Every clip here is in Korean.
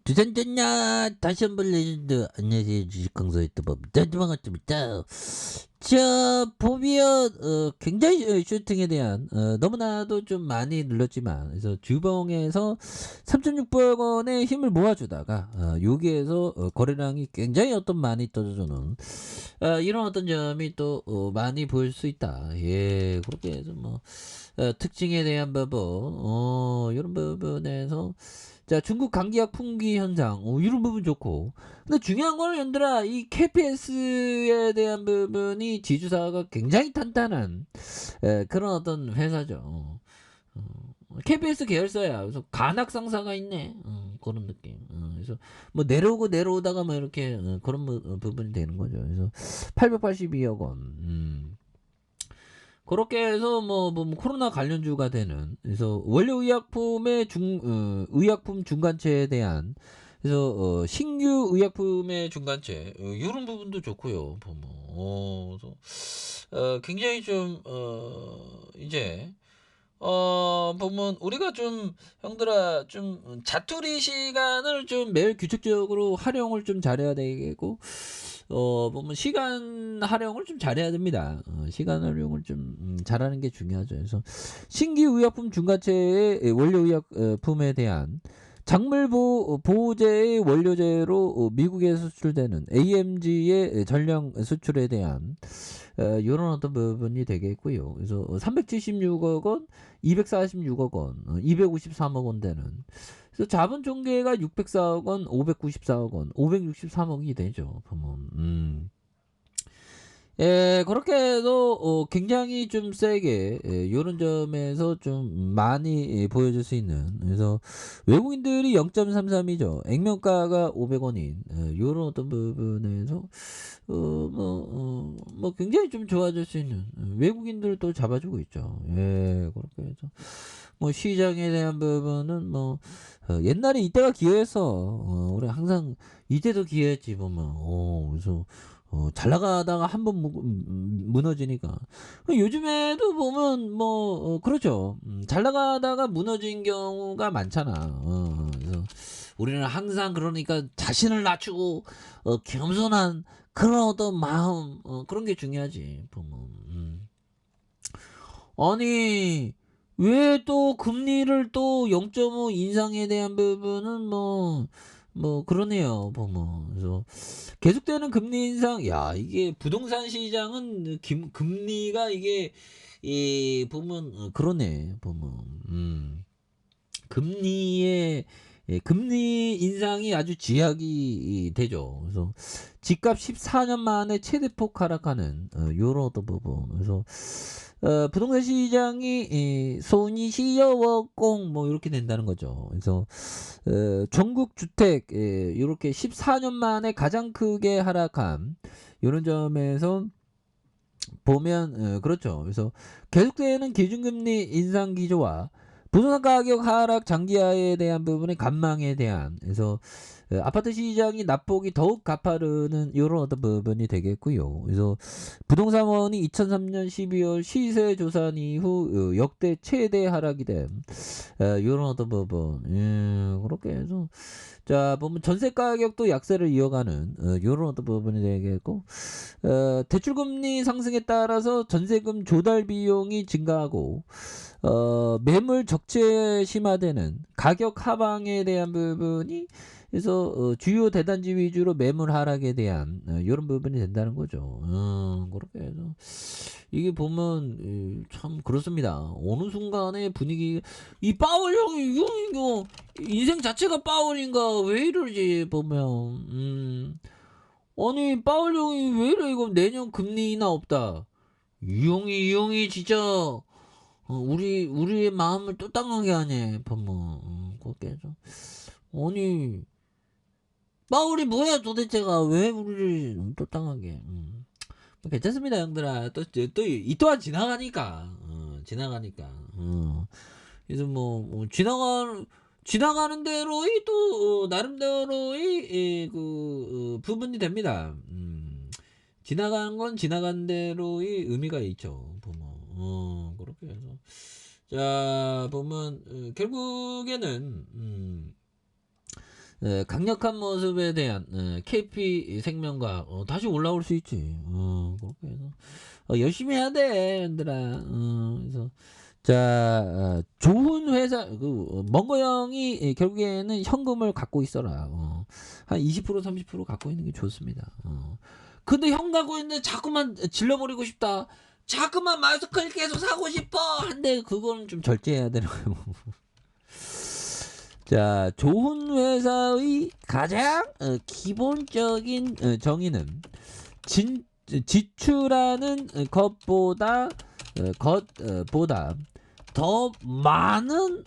두산전야 다시 한번 레전드. 안녕하세요, 주식강사 유튜버 반갑습니다. 자, 보면 굉장히 슈팅에 대한 너무나도 좀 많이 눌렀지만, 그래서 주봉에서 3,600원의 힘을 모아주다가 여기에서 거래량이 굉장히 많이 떠주는 이런 점이 또 많이 보일 수 있다. 예, 그렇게 해서 뭐 특징에 대한 부분, 이런 부분에서 자, 중국 감기약 풍기 현상, 이런 부분 좋고. 근데 중요한 거는 얘들아, 이 KPS에 대한 부분이 지주사가 굉장히 탄탄한 그런 회사죠. KPS 계열사야. 그래서 간악상사가 있네. 그런 느낌. 그래서 뭐 내려오다가 뭐 이렇게 그런 부분이 되는 거죠. 그래서 882억 원. 그렇게 해서 뭐 코로나 관련주가 되는, 그래서 원료의약품의 의약품 중간체에 대한, 그래서 신규 의약품의 중간체, 이런 부분도 좋고요. 보면 그래서 굉장히 좀 이제 보면 우리가 좀 형들아 좀 자투리 시간을 좀 매일 규칙적으로 활용을 좀 잘해야 되고, 보면 시간 활용을 좀 잘해야 됩니다. 시간 활용을 좀 잘하는 게 중요하죠. 그래서 신규 의약품 중과체의 원료 의약품에 대한 작물 보호제의 원료제로 미국에 수출되는 AMG의 전량 수출에 대한 이런 부분이 되겠고요. 그래서 376억 원, 246억 원, 253억 원 되는. 그래서 자본 총계가 604억 원, 594억 원, 563억이 되죠. 보면. 예, 그렇게 해서 굉장히 좀 세게 요런 점에서 좀 많이 보여줄 수 있는, 그래서 외국인들이 0.33이죠. 액면가가 500원인 요런 부분에서 뭐 굉장히 좀 좋아질 수 있는 외국인들도 잡아주고 있죠. 예, 그렇게 해서 뭐 시장에 대한 부분은 뭐 옛날에 이때가 기회였어. 우리 항상 이때도 기회였지 보면. 그래서 잘 나가다가 한번 무너지니까. 요즘에도 보면 뭐 그렇죠. 잘 나가다가 무너진 경우가 많잖아. 그래서 우리는 항상 그러니까 자신을 낮추고 겸손한 그런 마음, 그런 게 중요하지 보면. 아니, 왜 또 금리를 또 0.5 인상에 대한 부분은 뭐 그러네요 보면. 그래서 계속되는 금리 인상, 야, 이게 부동산 시장은 금리가 이게 이 보면 그러네 보면. 금리의 금리 인상이 아주 지약이 되죠. 그래서 집값 14년 만에 최대폭 하락하는 요런 부분. 그래서 부동산 시장이 손이 시려워꽁 뭐 이렇게 된다는 거죠. 그래서 전국 주택 이렇게 14년 만에 가장 크게 하락한 이런 점에서 보면 그렇죠. 그래서 계속되는 기준금리 인상 기조와 부동산 가격 하락 장기화에 대한 부분의 관망에 대한, 그래서 아파트 시장이 낙폭이 더욱 가파르는 이런 부분이 되겠고요. 그래서 부동산원이 2003년 12월 시세 조사 이후 역대 최대 하락이 된 이런 부분. 그렇게 해서 자 보면 전세 가격도 약세를 이어가는 이런 부분이 되겠고, 대출금리 상승에 따라서 전세금 조달 비용이 증가하고 매물 적체 심화되는 가격 하방에 대한 부분이, 그래서 주요 대단지 위주로 매물 하락에 대한 이런 부분이 된다는 거죠. 그렇게 해서 이게 보면 참 그렇습니다. 어느 순간에 분위기, 이 파월 형이 이거 인생 자체가 파월인가 왜 이러지 보면. 아니 파월 형이 왜 이래, 이거 내년 금리 인하 없다. 이 형이 진짜 우리의 마음을 또 땅하게 하네 보면. 그렇게 해서 아니 파월이 뭐야 도대체가 왜 우리를 또 땅하게. 괜찮습니다 형들아. 또 이 또한 지나가니까. 지나가니까. 그래서 뭐 지나가는 대로의 또 나름대로의 부분이 됩니다. 지나가는 건 지나간 대로의 의미가 있죠 보면. 그렇게 해서 자 보면 결국에는 강력한 모습에 대한 KP 생명과 다시 올라올 수 있지. 그렇게 해서 열심히 해야 돼, 얘들아. 그래서 자, 좋은 회사 멍거 형이 결국에는 현금을 갖고 있어라. 한 20% 30% 갖고 있는 게 좋습니다. 근데 형 갖고 있는데 자꾸만 질러버리고 싶다. 자꾸만 마스크를 계속 사고 싶어. 한데 그거는 좀 절제해야 되는 거예요. 자, 좋은 회사의 가장 기본적인 정의는 지출하는 것보다 더 많은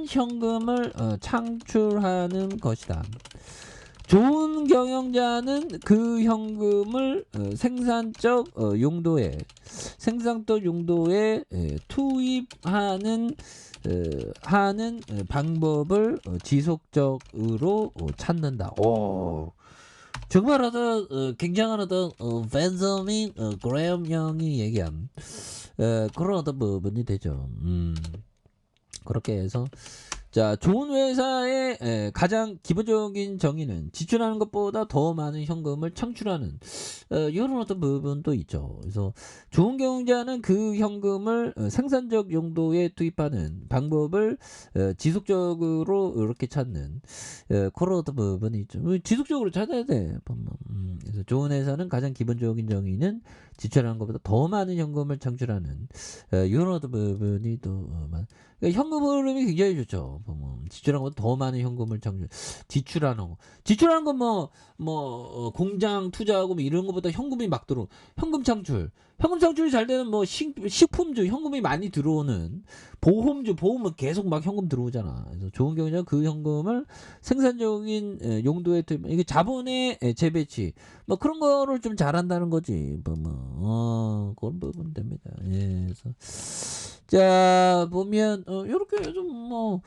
현금을 창출하는 것이다. 좋은 경영자는 그 현금을 생산적 용도에 투입하는 방법을 지속적으로 찾는다. 오, 정말 굉장한 벤저민 그레엄 형이 얘기한 그런 부분이 되죠. 그렇게 해서 자, 좋은 회사의 가장 기본적인 정의는 지출하는 것보다 더 많은 현금을 창출하는 이런 부분도 있죠. 그래서 좋은 경영자는 그 현금을 생산적 용도에 투입하는 방법을 지속적으로 이렇게 찾는 그런 부분이 있죠. 지속적으로 찾아야 돼. 그래서 좋은 회사는 가장 기본적인 정의는 지출하는 것보다 더 많은 현금을 창출하는 이런 부분이 또 그러니까 현금 흐름이 굉장히 좋죠. 지출하는 것보다 더 많은 현금을 지출하는 건 공장 투자하고 뭐 이런 것보다 현금이 막 들어. 현금 창출이 잘 되는 식품주 현금이 많이 들어오는 보험은 계속 막 현금 들어오잖아. 그래서 좋은 경우는 그 현금을 생산적인 용도에 이게 자본의 재배치 그런 거를 좀 잘한다는 거지. 그런 부분 됩니다. 예, 그래서 자, 보면 요렇게 좀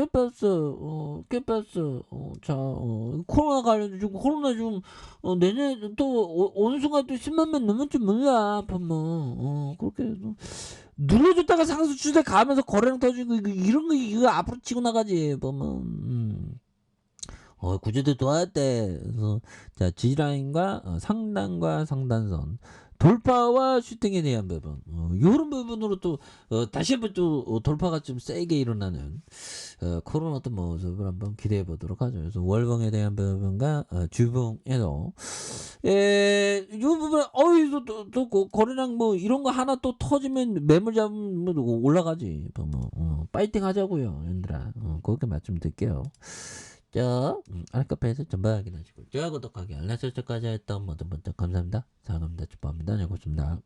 깨봤어. 자, 코로나 관련해서 코로나 내년 또 어느 순간 또 10만 명 넘을지 몰라. 보면 그렇게 해서 눌러줬다가 상승 추세 가면서 거래량 터지고 이런 거 이거 앞으로 치고 나가지. 보면 구조도 도와야돼. 그래서 자, G라인과 상단과 상단선 돌파와 슈팅에 대한 부분 이런 부분으로 또 다시 한번 또 돌파가 좀 세게 일어나는 그런 어떤 모습을 한번 기대해 보도록 하죠. 그래서 월봉에 대한 부분과 주봉에도 이 부분 또 거래량 이런 거 하나 또 터지면 매물 잡으면 올라가지. 파이팅 하자고요, 얘들아. 그렇게 말씀드릴게요. 자, 알카페에서 전방 확인하시고 좋아요, 구독하기, 알람 설정까지 했던 모든 분들 감사합니다. 사랑합니다. 축복합니다. 안녕히 계십니다.